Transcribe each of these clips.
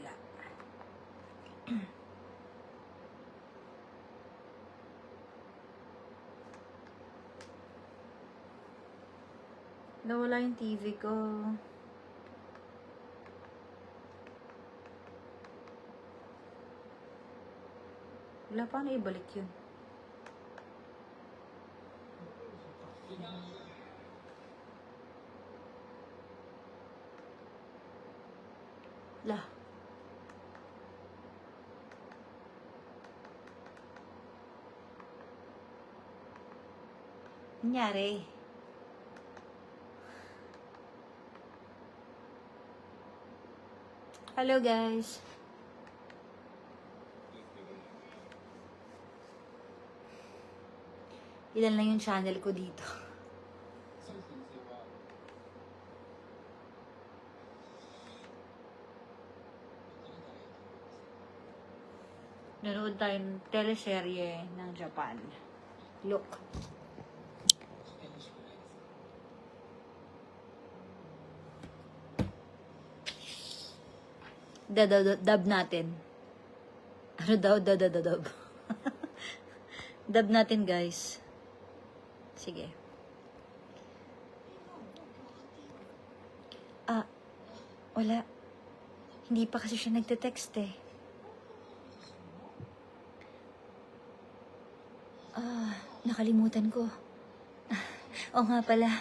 kabila. Nawala yung TV ko. Wala pa na ibalik yun. Lah. Nangyari. Hello guys. Ilan lang yung channel ko dito. Nanood tayo ng teleserye ng Japan. Look. Dub natin. Ano daw? Dub. Dub natin, guys. Sige. Wala. Hindi pa kasi siya nagte-text eh. Nakalimutan ko. Oo nga pala.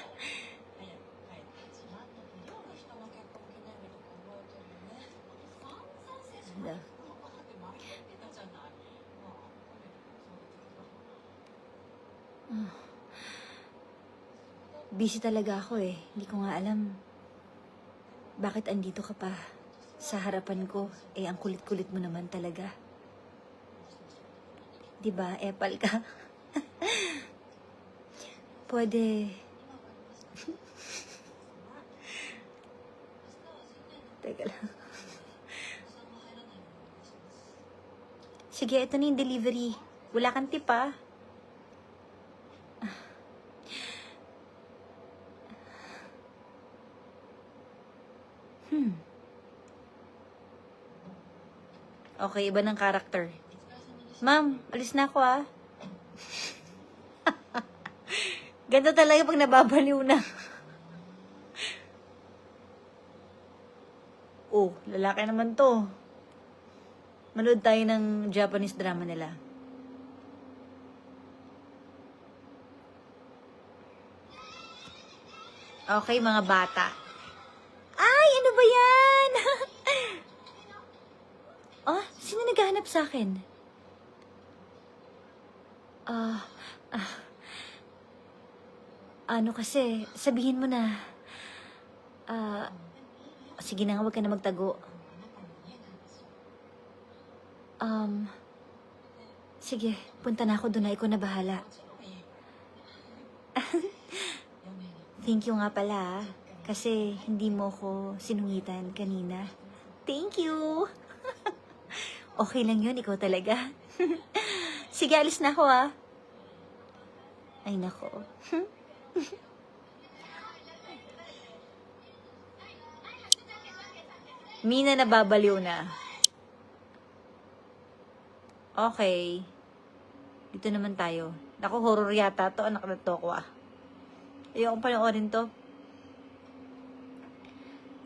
Busy talaga ako eh. Hindi ko nga alam bakit andito ka pa sa harapan ko. Eh, ang kulit-kulit mo naman talaga. Diba, epal ka? Pwede. Teka lang. Sige, ito na yung delivery. Wala kang tip ah. Okay, iba ng character. Ma'am, alis na ako ah. Ganda talaga pag nababaliw na. Oh, lalaki naman to. Manood tayo ng Japanese drama nila. Okay, mga bata. Ay, ano ba yan? Sino naghahanap sa akin? Ano kasi, sabihin mo na. Sige na nga, huwag ka na magtago. Sige, punta na ako doon na ikaw na bahala. Thank you nga pala, kasi hindi mo ko sinungitan kanina. Thank you! Okay lang yun, ikaw talaga. Sige, alis na ako ah. Ay, nako. Mina nababaliw na. Okay. Dito naman tayo. Naku, horror yata to. Anak na to ko ah. Ayoko panoorin to.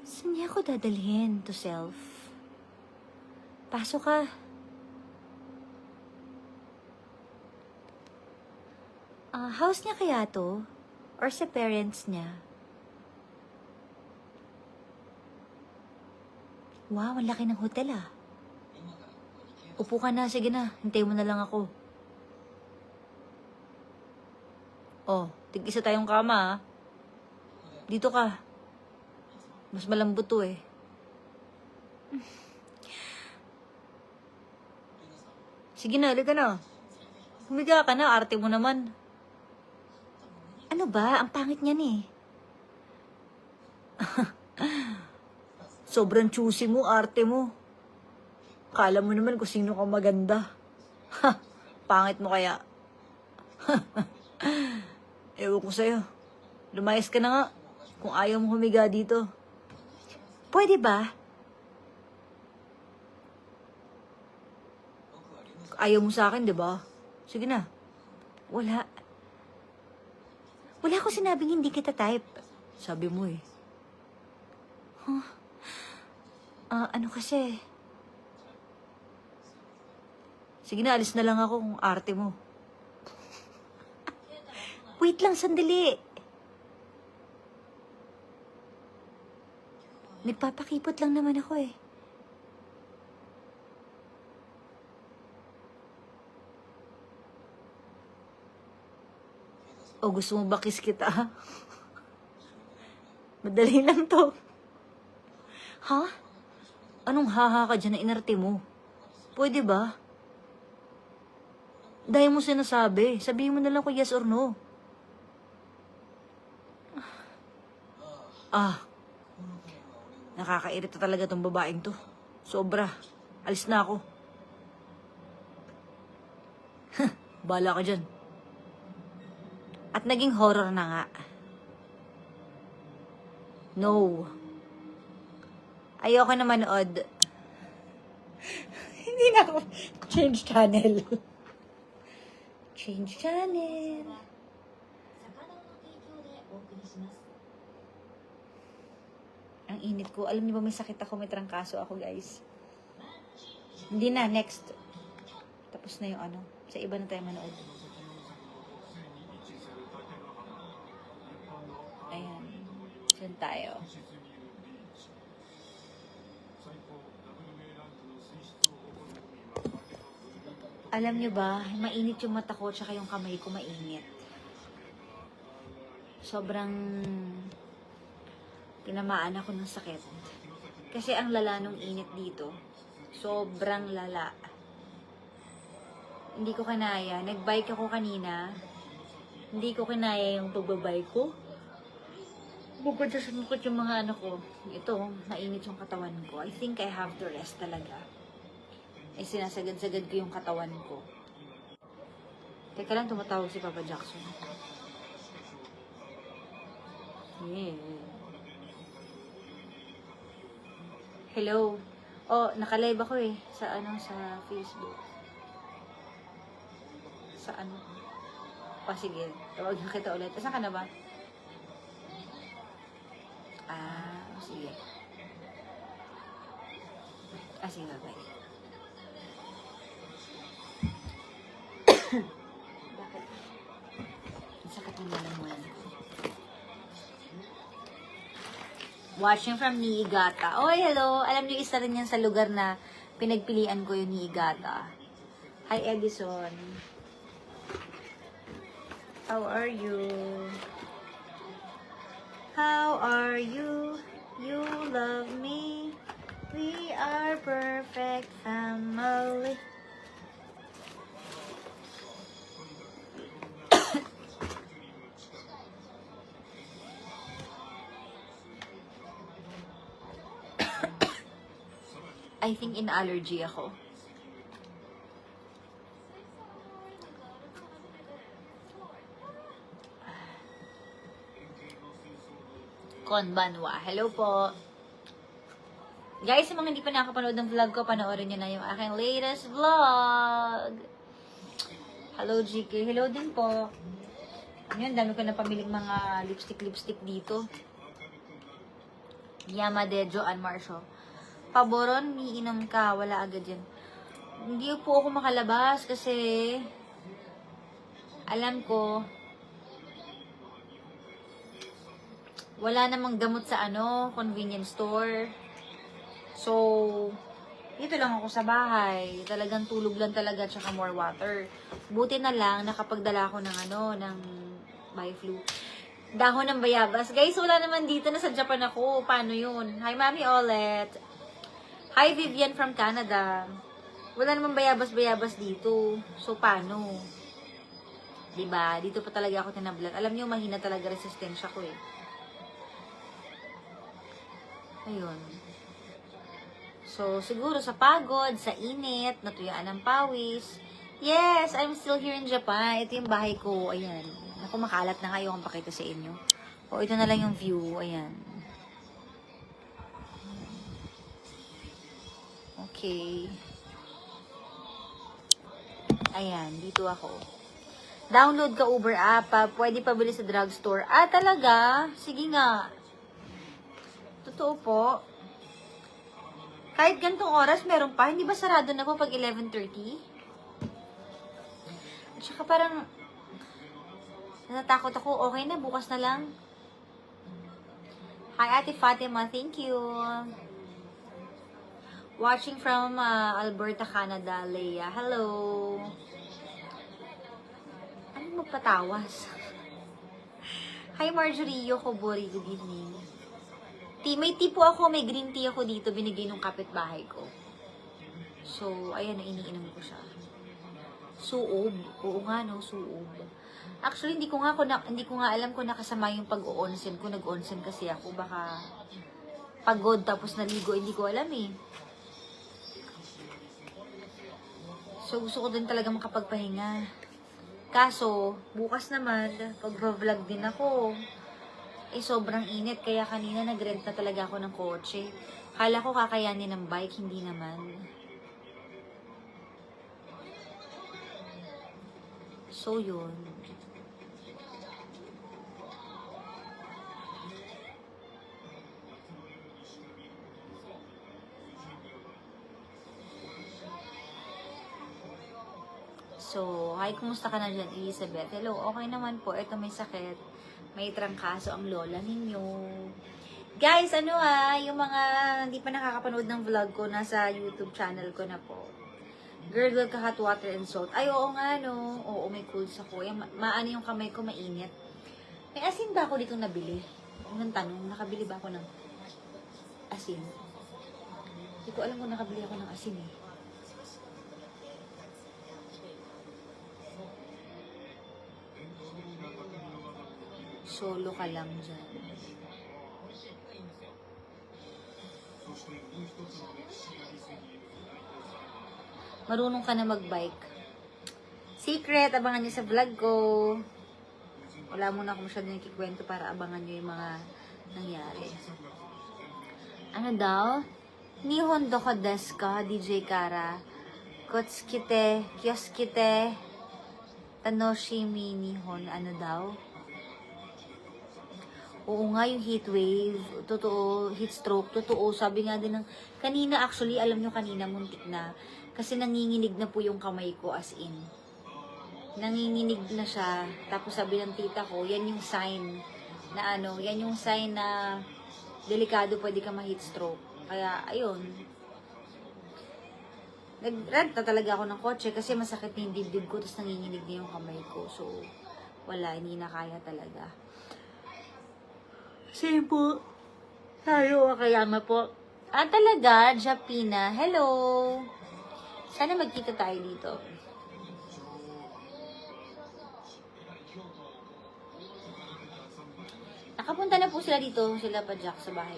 Saan niya ako dadalhin to self? Pasok ka. House niya kaya to? Or sa parents niya? Wow, ang laki ng hotel ah. Upo ka na, sige na. Hintayin mo na lang ako. Oh, tig-isa tayong kama ah. Dito ka. Mas malambot to eh. Sige na, halika na. Humiga ka na, arte mo naman. Ano ba? Ang pangit niyan eh. Sobrang choosy mo, arte mo. Kala mo naman kung sino ka maganda. Pangit mo kaya. Ewan ko sa'yo. Lumayas ka na nga kung ayaw mo humiga dito. Pwede ba? Ayaw mo sa akin, di ba? Sige na. Wala. Wala akong sinabing hindi kita type. Sabi mo eh. Huh? Ano kasi? Sige na, alis na lang ako kung arte mo. Wait lang, sandali. Nagpapakipot lang naman ako eh. O gusto mo ba kiss kita? Madali lang to. Ha? Anong haha ka dyan na inarte mo? Pwede ba? Dahil mo sinasabi. Sabihin mo na lang kung yes or no. Nakakairita talaga tong babaeng to. Sobra. Alis na ako. Bala ka dyan. At naging horror na nga. No. Ayoko na manood. Hindi na ako. Change channel. Change channel. Ang init ko. Alam niyo ba may sakit ako, may trangkaso ako, guys. Hindi na, next. Tapos na yung ano. Sa iba na tayo manood. Ayan. Diyan tayo. Alam niyo ba, mainit yung mata ko tsaka yung kamay ko mainit. Sobrang tinamaan ako ng sakit. Kasi ang lala nung init dito. Sobrang lala. Hindi ko kinaya. Nag-bike ako kanina. Hindi ko kinaya yung pagbabike ko. Bukod sa sumukot yung mga ano ko. Ito, mainit yung katawan ko. I think I have to rest talaga. Ay sinasagad-sagad ko yung katawan ko. Teka lang, tumatawag si Papa Jackson. Yeah. Hello. Oh, naka-live ako eh. Sa Facebook. Sa ano? O, sige. Tawag na kita ulit. Saan ka na ba? Sige. Sige, bye. Bakit? Ang sakit ng lalamunan ko. Watching from Niigata. Oh, hello. Alam niyo, isa rin yan sa lugar na pinagpilian ko yung Niigata. Hi, Edison. How are you? How are you? You love me. We are perfect family. I think in allergy ako. Konbanwa. Hello po. Guys, sa mga hindi pa nakapanood ng vlog ko, panoorin nyo na yung aking latest vlog. Hello, GK. Hello din po. Yun, dami ko na pamiling mga lipstick dito. Yamade, Joanne Marshall. Paboron, iinom ka. Wala agad yan. Hindi po ako makalabas kasi alam ko wala namang gamot sa convenience store. So, dito lang ako sa bahay. Talagang tulog lang talaga tsaka more water. Buti na lang nakapagdala ako ng Biflu. Dahon ng bayabas. Guys, wala naman dito. Nasa Japan ako. Paano yun? Hi, Mami Olet. Hi, Vivian from Canada. Wala naman bayabas dito. So, paano? Diba? Dito pa talaga ako tinablan. Alam niyo, mahina talaga resistensya ko eh. Ayun. So, siguro sa pagod, sa init, natuyaan ng pawis. Yes, I'm still here in Japan. Ito yung bahay ko. Ayan. Naku, makalat na nga yung pakita sa inyo. O, ito na lang yung view. Ayan. Okay. Ayan, dito ako. Download ka Uber app, pwede pabili sa drugstore. Talaga? Sige nga. Totoo po. Kahit gantong oras, meron pa. Hindi ba sarado na po pag 11:30? At saka parang, natatakot ako. Okay na, bukas na lang. Hi, Ate Fatima. Thank you. Watching from Alberta, Canada, Leia. Hello. Ano magpatawas? Hi, Marjorie Yokobori. Good evening. May tea po ako. May green tea ako dito. Binigay ng kapitbahay ko. So, ayan na, iniinom ko siya. Suob. Oo nga, no? Suob. Actually, hindi ko nga alam kung nakasama yung pag-o-onsen ko. Nag-onsen kasi ako. Baka pagod tapos naligo. Hindi ko alam eh. So, gusto ko din talaga makapagpahinga. Kaso, bukas naman, pag-vlog din ako. Sobrang init. Kaya kanina nag-rent na talaga ako ng kotse. Kala ko kakayanin ng bike. Hindi naman. So, yun. So, hi, kumusta ka na dyan, Elizabeth? Hello, okay naman po. Ito may sakit. May trangkaso ang lola ninyo. Guys, yung mga hindi pa nakakapanood ng vlog ko, nasa YouTube channel ko na po. Gurgle ka hot water and salt. Ay, oo nga, no? Oo, may colds ako. Maano yung kamay ko, mainit. May asin ba ako dito nabili? Unang tanong, nakabili ba ako ng asin? Hindi ko alam kung nakabili ako ng asin eh. Solo ka lang dyan. Marunong ka na magbike. Secret, abangan niyo sa vlog ko. Wala muna ako masyadong ikikwento para abangan niyo yung mga nangyari. Ano daw? Nihon doko desu ka, DJ Kara. Kotsukite, kyoskite, tanoshimi nihon. Ano daw? Oo nga, yung heat wave, totoo, heat stroke, totoo. Sabi nga din ng, kanina actually, alam nyo kanina, muntik na. Kasi nanginginig na po yung kamay ko, as in. Nanginginig na siya. Tapos sabi ng tita ko, yan yung sign na yan yung sign na delikado, pwede ka ma-heat stroke. Kaya, ayun. Nag-rent na talaga ako ng kotse kasi masakit na yung dibdib ko, tapos nanginginig na yung kamay ko. So, wala, hindi na kaya talaga. Same po. Tayo, Akayama po. Talaga, Japina. Hello. Sana magkita tayo dito. Nakapunta na po sila dito, sila pa Jack sa bahay.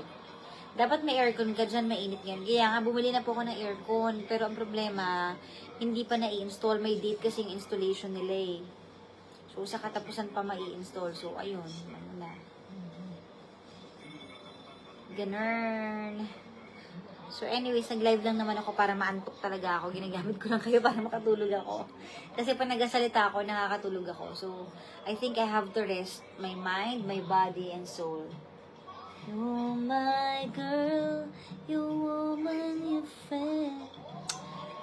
Dapat may aircon ka dyan, mainit yan. Kaya nga, bumili na po ako ng aircon. Pero ang problema, hindi pa na-install. May date kasi yung installation nila eh. So, sa katapusan pa mai-install. So, ayun. Ano na. Ganun. So anyways, nag-live lang naman ako para maantok talaga ako. Ginagamit ko lang kayo para makatulog ako. Kasi pag nagasalita ako, nakakatulog ako. So, I think I have to rest my mind, my body, and soul. Oh my girl, you woman, you friend.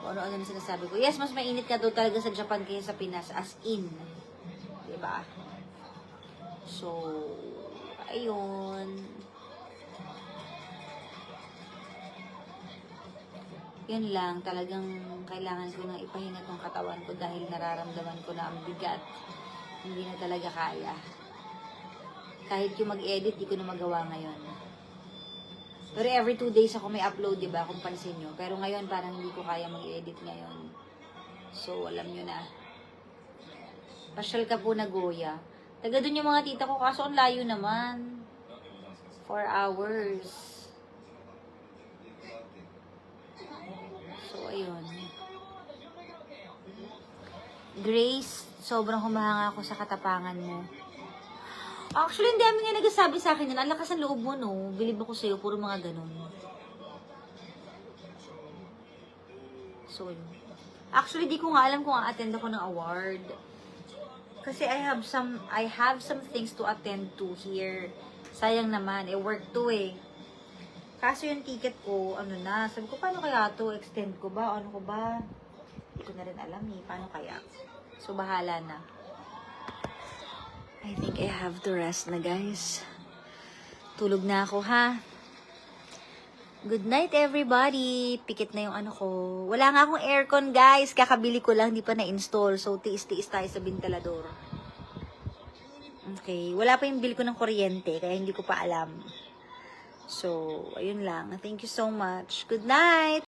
Ano na sinasabi ko. Yes, mas mainit ka doon talaga sa Japan kaysa sa Pinas. As in. Diba? So, ayun. Yun lang, talagang kailangan ko nang ipahinga tong katawan ko dahil nararamdaman ko na ang bigat. Hindi na talaga kaya. Kahit yung mag-edit, di ko na magawa ngayon. Pero every 2 days ako may upload, diba? Kung pansin nyo. Pero ngayon, parang hindi ko kaya mag-edit ngayon. So, alam nyo na. Pasyal ka po na Goya. Taga dun yung mga tita ko, kaso ang layo naman. 4 hours. So, ayun. Grace, sobrang humahanga ako sa katapangan mo. Actually, hindi amin nga nagsasabi sa akin yan. Ang lakas ng loob mo, no? Bilib ako sa'yo, puro mga ganun. So, yun. Actually, di ko nga alam kung a-attend ako ng award. Kasi I have some things to attend to here. Sayang naman, work to eh. Kaso yung ticket ko, sabi ko, paano kaya to? Extend ko ba? Ano ko ba? Hindi ko na rin alam eh. Paano kaya? So, bahala na. I think I have to rest na, guys. Tulog na ako, ha? Good night, everybody. Pikit na yung ko. Wala nga akong aircon, guys. Kakabili ko lang, di pa na-install. So, tiis-tiis tayo sa ventilador. Okay. Wala pa yung bill ko ng kuryente, kaya hindi ko pa alam. So, ayun lang. Thank you so much. Good night!